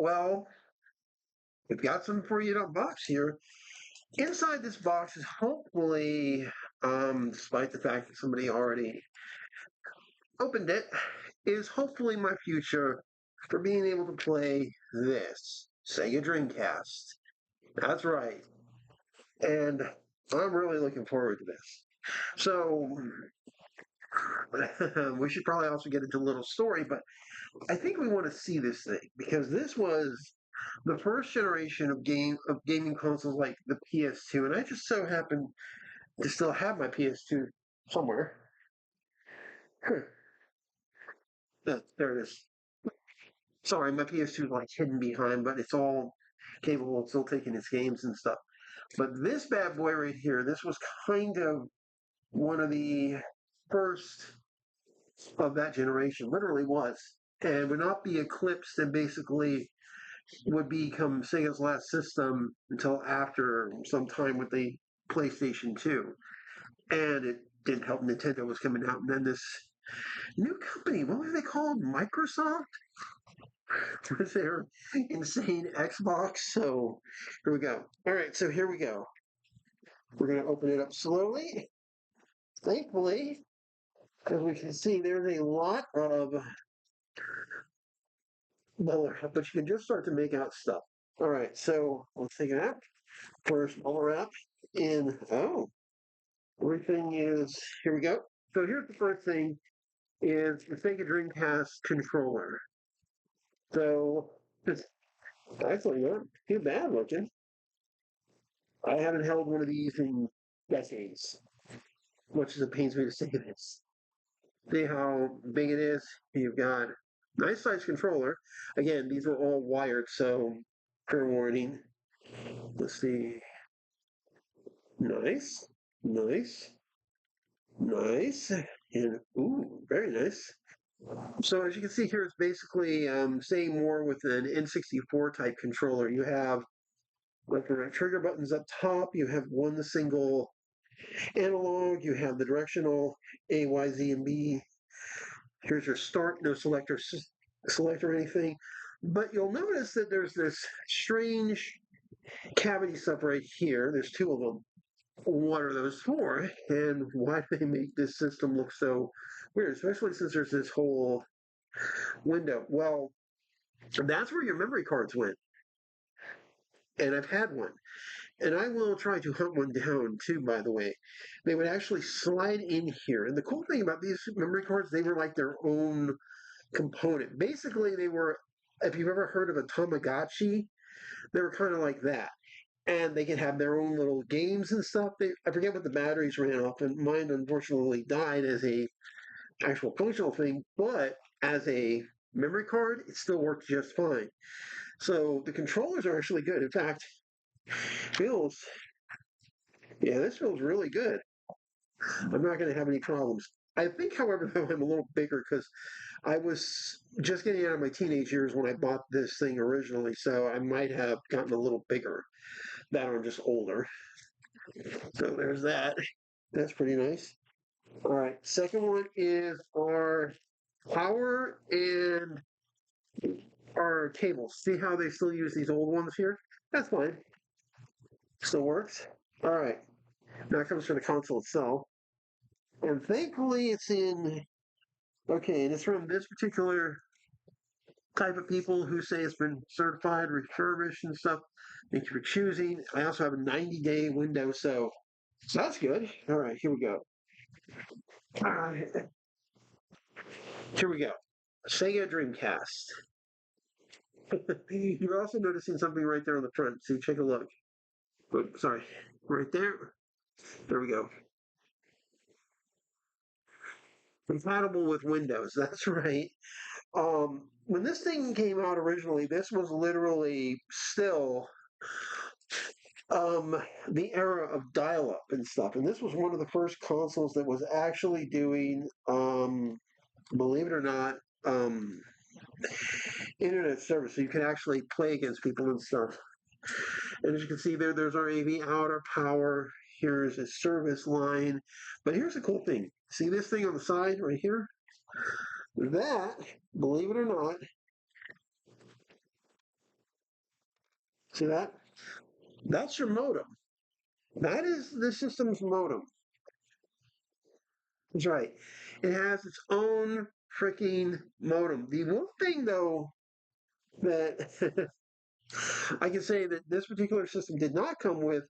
Well, we've got something for you to unbox here. Inside this box is hopefully, despite the fact that somebody already opened it, is hopefully my future for being able to play this Sega Dreamcast. That's right. And I'm really looking forward to this. So, we should probably also get into a little story, but I think we want to see this thing because this was the first generation of gaming consoles like the PS2, and I just so happen to still have my PS2 somewhere. There it is. Sorry, my PS2 is like hidden behind, but it's all capable of still taking its games and stuff. But this bad boy right here, this was kind of one of the first of that generation, literally was, and would not be eclipsed and basically would become Sega's last system until after some time with the PlayStation 2. And it didn't help Nintendo was coming out. And then this new company, what were they called? Microsoft? With their insane Xbox. So here we go. All right, so here we go. We're going to open it up slowly. Thankfully, as we can see, there's a lot of bubble wrap, but you can just start to make out stuff. All right, so let's take it out. First bubble wrap in. Oh, everything is, here we go. So here's the first thing is the Sega Dreamcast controller. So it's actually not too bad looking. I haven't held one of these in decades, much as it pains me to say this. See how big it is? You've got nice size controller. Again, these are all wired, so fair warning. Let's see. Nice, nice, nice, and ooh, very nice. So as you can see here, it's basically saying more with an N64 type controller. You have like the right trigger buttons up top. You have one single analog. You have the directional A, Y, Z, and B. Here's your start. No select or anything. But you'll notice that there's this strange cavity stuff right here. There's two of them. What are those for? And why do they make this system look so weird? Especially since there's this whole window. Well, that's where your memory cards went. And I've had one. And I will try to hunt one down too, by the way. They would actually slide in here. And the cool thing about these memory cards, they were like their own component. Basically, they were, if you've ever heard of a Tamagotchi, they were kind of like that. And they could have their own little games and stuff. I forget what the batteries ran off, and mine unfortunately died as a actual functional thing, but as a memory card, it still worked just fine. So the controllers are actually good. In fact, feels yeah, this feels really good. I'm not going to have any problems. I think, however, though I'm a little bigger because I was just getting out of my teenage years when I bought this thing originally, so I might have gotten a little bigger. That or I'm just older. So there's that. That's pretty nice. All right. Second one is our power and our cables. See how they still use these old ones here? That's fine. Still works. All right. Now it comes from the console itself. And thankfully it's in, okay, and it's from this particular type of people who say it's been certified, refurbished and stuff. Thank you for choosing. I also have a 90-day window, so that's good. All right, here we go. All right. Here we go. Sega Dreamcast. You're also noticing something right there on the front. See, take a look. Oops, sorry. Right there. There we go. Compatible with Windows. That's right. When this thing came out originally, this was literally still the era of dial-up and stuff. And this was one of the first consoles that was actually doing, believe it or not, internet service. So you can actually play against people and stuff. And as you can see there, there's our AV out, our power. Here's a service line. But here's the cool thing. See this thing on the side right here? That, believe it or not, See that? That's your modem. That is the system's modem. That's right. It has its own freaking modem. The one thing, though, that I can say that this particular system did not come with,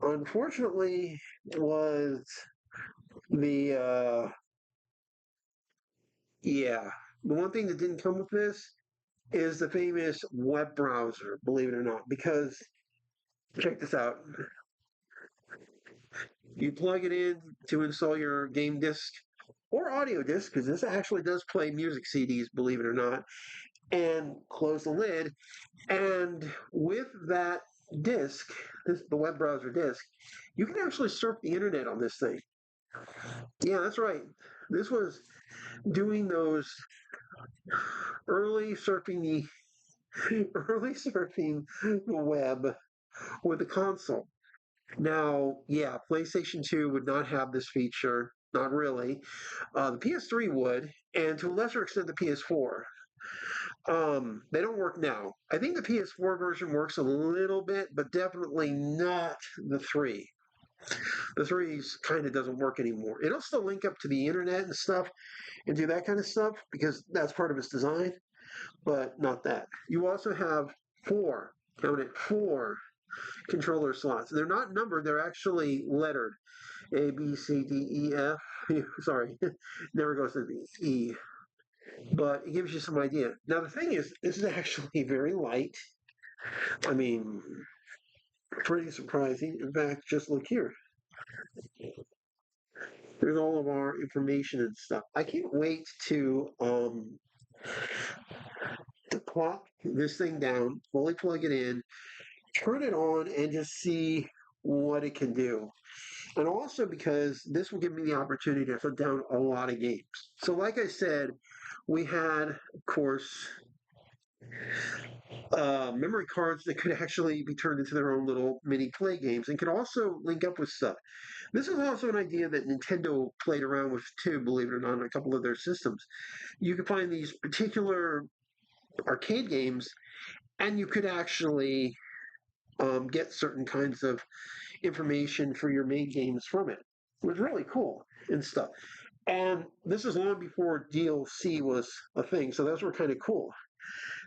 unfortunately, was the yeah. The one thing that didn't come with this is the famous web browser, believe it or not, because check this out. You plug it in to install your game disc or audio disc, because this actually does play music CDs, believe it or not, and close the lid. And with that disc, the web browser disc, you can actually surf the internet on this thing. Yeah, that's right. This was doing those early surfing the early surfing the web with a console. Now, yeah, PlayStation 2 would not have this feature, not really. The PS3 would, and to a lesser extent, the PS4. They don't work now. I think the PS4 version works a little bit, but definitely not the 3. The 3 kind of doesn't work anymore. It'll still link up to the internet and stuff and do that kind of stuff because that's part of its design, but not that. You also have four, count it, four controller slots. They're not numbered, they're actually lettered. A, B, C, D, E, F. Sorry, never goes to the E. But it gives you some idea. Now, the thing is, this is actually very light. I mean, pretty surprising. In fact, just look here. There's all of our information and stuff. I can't wait to plop this thing down, fully plug it in, turn it on, and just see what it can do. And also because this will give me the opportunity to put down a lot of games. So, like I said, we had, of course, memory cards that could actually be turned into their own little mini play games and could also link up with stuff. This is also an idea that Nintendo played around with too, believe it or not, on a couple of their systems. You could find these particular arcade games, and you could actually get certain kinds of information for your main games from it. It was really cool and stuff. And this is long before DLC was a thing, so those were kind of cool.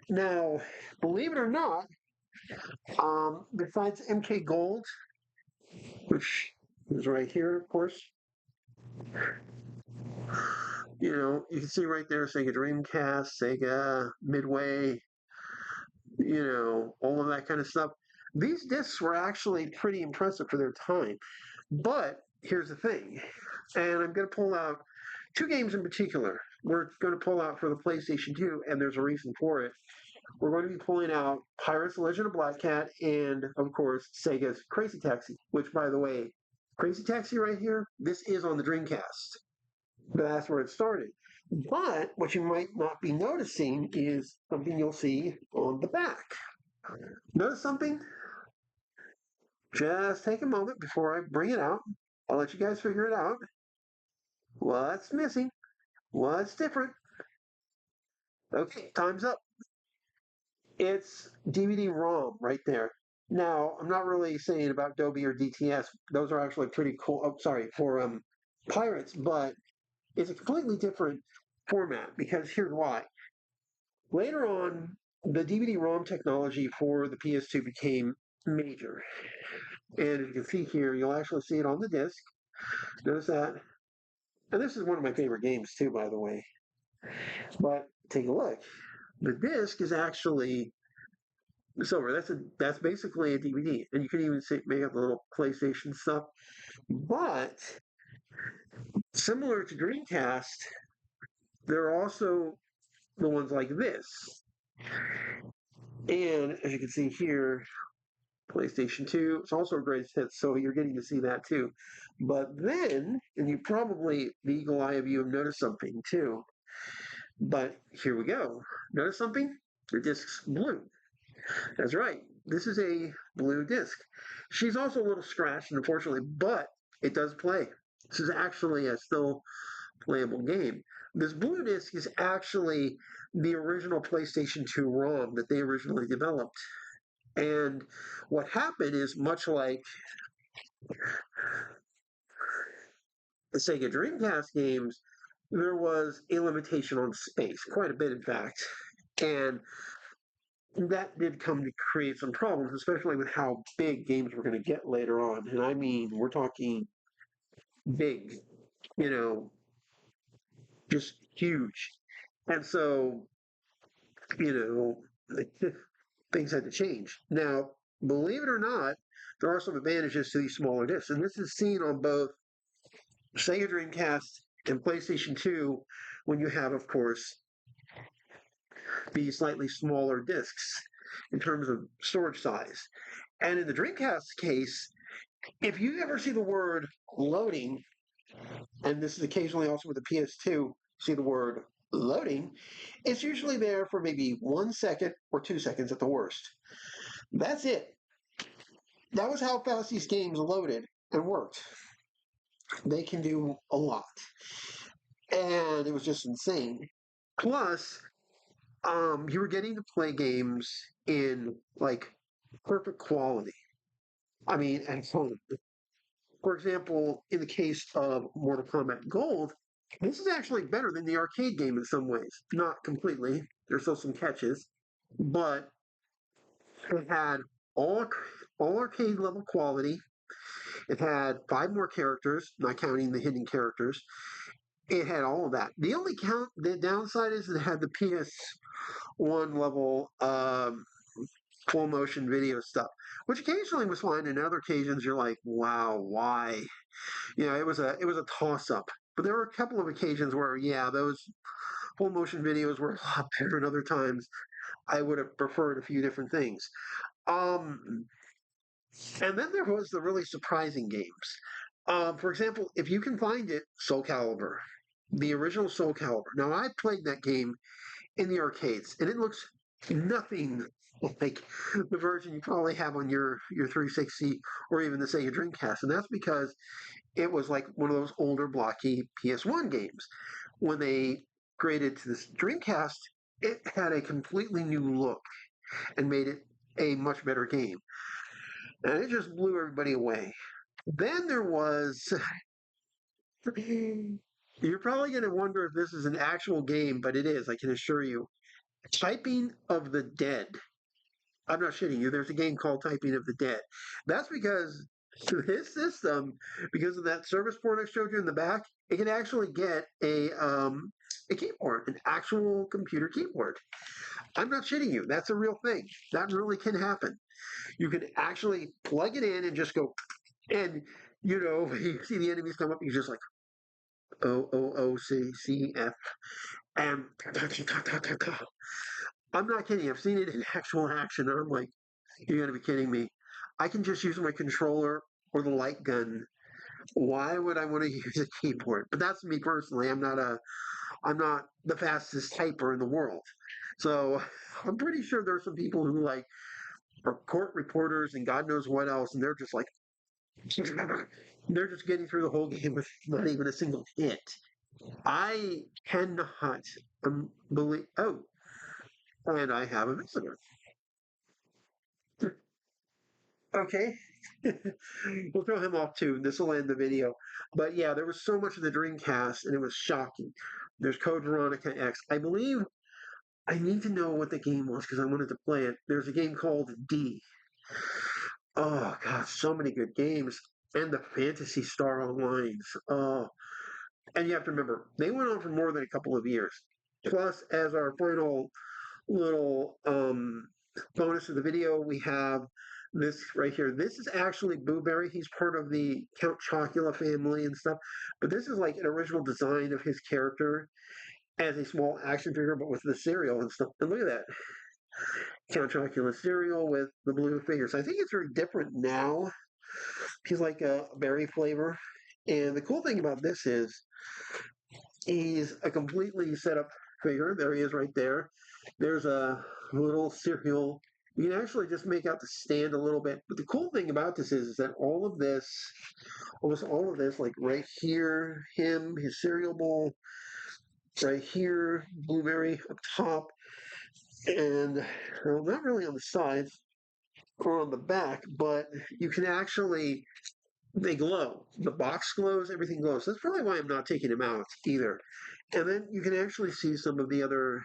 Now, believe it or not, besides MK Gold, which is right here, of course, you can see right there Sega Dreamcast, Sega Midway, all of that kind of stuff. These discs were actually pretty impressive for their time. But here's the thing, and I'm going to pull out two games in particular. We're going to pull out for the PlayStation 2, and there's a reason for it. We're going to be pulling out Pirates Legend of Black Cat and, of course, Sega's Crazy Taxi, which, by the way, Crazy Taxi right here, this is on the Dreamcast. That's where it started. But what you might not be noticing is something you'll see on the back. Notice something? Just take a moment before I bring it out. I'll let you guys figure it out. What's missing? What's different? Okay, time's up. It's DVD-ROM right there. Now, I'm not really saying about Dolby or DTS. Those are actually pretty cool. Oh, sorry, for Pirates, but it's a completely different format because here's why. Later on, the DVD-ROM technology for the PS2 became major. And as you can see here, you'll actually see it on the disc. Notice that. And this is one of my favorite games too, by the way. But take a look. The disc is actually silver. That's basically a DVD, and you can even make up the little PlayStation stuff. But similar to Dreamcast, there are also the ones like this. And as you can see here, PlayStation 2, it's also a greatest hit, so you're getting to see that too. But then, and you probably, the eagle eye of you have noticed something too. But here we go. Notice something? The disc's blue. That's right. This is a blue disc. She's also a little scratched, unfortunately, but it does play. This is actually a still playable game. This blue disc is actually the original PlayStation 2 ROM that they originally developed. And what happened is much like the Sega Dreamcast games, there was a limitation on space, quite a bit, in fact. And that did come to create some problems, especially with how big games were going to get later on. And I mean, we're talking big, you know, just huge. And so, you things had to change. Now, believe it or not, there are some advantages to these smaller discs. And this is seen on both Sega Dreamcast and PlayStation 2 when you have, of course, the slightly smaller discs in terms of storage size. And in the Dreamcast case, if you ever see the word loading, and this is occasionally also with the PS2, see the word loading, it's usually there for maybe 1 second or 2 seconds at the worst. That's it. That was how fast these games loaded and worked. They can do a lot. And it was just insane. Plus, you were getting to play games in like perfect quality. I mean, and fun. For example, in the case of Mortal Kombat Gold, this is actually better than the arcade game in some ways. Not completely. There's still some catches, but it had all all arcade level quality. It had five more characters, not counting the hidden characters. It had all of that. The downside is it had the PS1 level full motion video stuff, which occasionally was fine. And other occasions, you're like, wow, why? It was a toss up. But there were a couple of occasions where, yeah, those full motion videos were a lot better. And other times, I would have preferred a few different things. Um, and then there was the really surprising games. For example, if you can find it, Soul Calibur, the original Soul Calibur. Now, I played that game in the arcades, and it looks nothing like the version you probably have on your 360 or even the Sega Dreamcast, and that's because it was like one of those older blocky PS1 games. When they created to this Dreamcast, it had a completely new look and made it a much better game, and it just blew everybody away. Then there was. You're probably going to wonder if this is an actual game, but it is, I can assure you. Typing of the Dead. I'm not shitting you. There's a game called Typing of the Dead. That's because this system, because of that service port I showed you in the back, it can actually get a keyboard, an actual computer keyboard. I'm not shitting you. That's a real thing. That really can happen. You can actually plug it in and just go, and you see the enemies come up, you're just like OOOCCF, and I'm not kidding. I've seen it in actual action, and I'm like, you're gonna be kidding me. I can just use my controller or the light gun. Why would I want to use a keyboard? But that's me personally. I'm not the fastest typer in the world. So I'm pretty sure there's some people who like are court reporters and God knows what else, and they're just like they're just getting through the whole game with not even a single hit. I cannot believe. Oh, and I have a visitor. Okay. We'll throw him off too. This will end the video. But yeah, there was so much of the Dreamcast, and it was shocking. There's Code Veronica X. I believe I need to know what the game was because I wanted to play it. There's a game called D. Oh, God, so many good games. And the Fantasy Star Online. Oh, and you have to remember, they went on for more than a couple of years. Plus, as our final little bonus of the video, we have this right here. This is actually Blueberry. He's part of the Count Chocula family and stuff. But this is like an original design of his character as a small action figure, but with the cereal and stuff. And look at that. Count Chocula cereal with the blue figures. I think it's very different now. He's like a berry flavor. And the cool thing about this is he's a completely set up figure. There he is right there. There's a little cereal. You can actually just make out the stand a little bit. But the cool thing about this is that all of this, almost all of this, like right here, him, his cereal bowl, right here, blueberry up top, and well, not really on the sides. on the back, but you can actually they glow. The box glows, everything glows. That's probably why I'm not taking them out either. And then you can actually see some of the other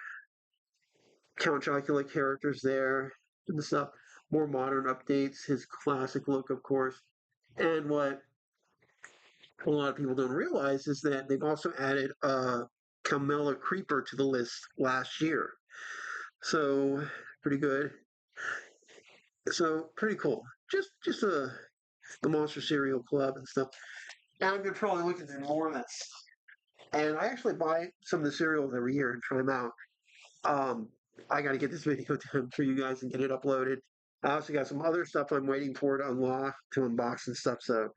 Count Chocula characters there and stuff. More modern updates, his classic look, of course. And what a lot of people don't realize is that they've also added Camilla Creeper to the list last year. So pretty good. So pretty cool. Just the Monster Cereal Club and stuff. And I'm gonna probably look into more of this. And I actually buy some of the cereals every year and try them out. Um, I got to get this video done for you guys and get it uploaded. I also got some other stuff I'm waiting for to unlock, to unbox and stuff. So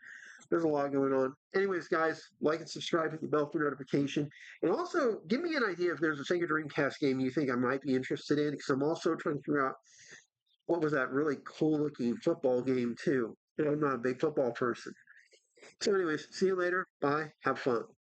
there's a lot going on. Anyways, guys, like and subscribe, hit the bell for notification. And also, give me an idea if there's a Sega Dreamcast game you think I might be interested in, because I'm also trying to figure out what was that really cool looking football game, too. I'm not a big football person. So, anyways, see you later. Bye. Have fun.